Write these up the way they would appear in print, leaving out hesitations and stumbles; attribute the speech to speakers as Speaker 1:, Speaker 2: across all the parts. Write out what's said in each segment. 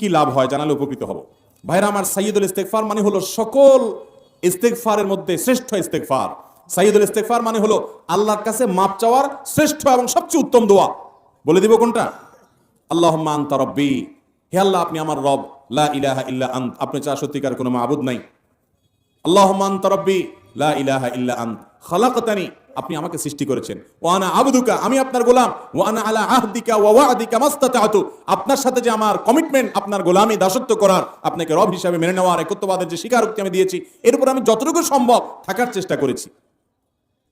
Speaker 1: কি লাভ হয় জানালে উপকৃত হব। ভাইরা আমার, সাইয়্যিদুল ইস্তেগফার মানে হলো সকল ইস্তেগফারের মধ্যে শ্রেষ্ঠ ইস্তেগফার। সাইয়্যিদুল ইস্তেগফার মানে হলো আল্লাহর কাছে মাপ চাওয়ার শ্রেষ্ঠ এবং সবচেয়ে উত্তম দোয়া। বলে দিব কোনটা? আল্লাহুম্মা আনতা রাব্বি, হে আল্লাহ আপনি আমার রব, লা ইলাহা ইল্লা আন্ত, আপনি ছাড়া সত্যিকার কোনো মাবুদ নাই। আল্লাহুম্মা আনতা রাব্বি লা ইলাহা ইল্লা আন্ত খালাকতানি, আপনি আমাকে সৃষ্টি করেছেন। ওয়া আনা আবদুকা, আমি আপনার গোলাম। ওয়া আনা আলা আহদিকা ওয়া ওয়া'দিকা মাস্তাতা'তু, আপনার সাথে যে আমার কমিটমেন্ট, আপনার গোলামি দাসত্ব করার, আপনাকে রব হিসাবে মেনে নেওয়ার, একত্ববাদের যে স্বীকারোক্তি আমি দিয়েছি, এর উপর আমি যতটুকু সম্ভব থাকার চেষ্টা করেছি।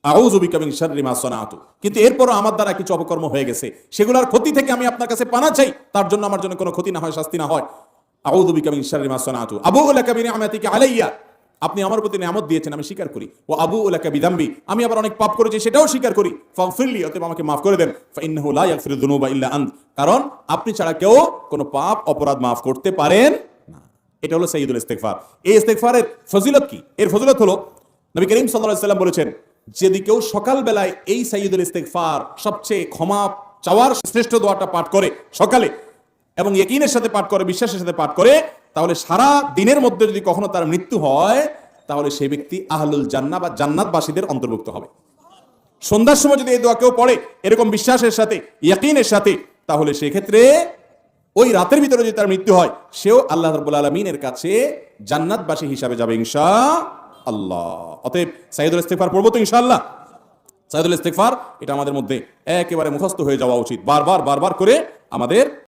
Speaker 1: আউযু বিকা মিন শাররি মা সানাতু, কিন্তু এরপরও আমার দ্বারা কিছু অপকর্ম হয়ে গেছে, সেগুলোর ক্ষতি থেকে আমি আপনার কাছে পানা চাই, তার জন্য আমার জন্য কোনো ক্ষতি না হয়, শাস্তি না হয়। আউযু বিকা মিন শাররি মা সানাতু আবুউ লাকা বিনি'মাতিকা আলাইয়া, আপনি আমার প্রতি নিয়ামত দিয়েছেন, আমি স্বীকার করি। ও আবুউ লাকা বিযামবি, আমি আবার অনেক পাপ করেছি, সেটাও স্বীকার করি। ফাগফিরলি, অতএব আমাকে মাফ করে দেন। ফাইন্নাহু লা ইয়াগফিরুয যুনুবা ইল্লা আন্ত, কারণ আপনি ছাড়া কেউ কোনো পাপ অপরাধ মাফ করতে পারেন না। এটা হলো সাইয়্যিদুল ইস্তেগফার। এই ইস্তেগফারের ফজিলত কি? এর ফজিলত হলো নবী করিম সাল্লাল্লাহু আলাইহি ওয়াসাল্লাম বলেছেন, যদি কেউ সকাল বেলায় এই সাইয়্যিদুল ইস্তেগফার, সবচেয়ে ক্ষমা চাওয়ার শ্রেষ্ঠ দোয়াটা পাঠ করে সকালে, এবং ইয়াকিনের সাথে পাঠ করে, বিশ্বাসের সাথে পাঠ করে, তাহলে সারা দিনের মধ্যে যদি কখনো তার মৃত্যু হয়, তাহলে সেই ব্যক্তি আহলুল জান্নাহ বা জান্নাতবাসীদের অন্তর্ভুক্ত হবে। সন্ধ্যার সময় যদি এই দোয়া কেউ পড়ে এরকম বিশ্বাসের সাথে, ইয়াকিনের সাথে, তাহলে সেক্ষেত্রে ওই রাতের ভিতরে যদি তার মৃত্যু হয়, সেও আল্লাহ রাব্বুল আলামিনের কাছে জান্নাতবাসী হিসাবে যাবে ইনশাআল্লাহ। অতএব সাইয়্যিদুল ইস্তেগফার পড়বো তো ইনশাআল্লাহ। সাইয়্যিদুল ইস্তেগফার এটা আমাদের মধ্যে একেবারে মুখস্থ হয়ে যাওয়া উচিত, বারবার করে আমাদের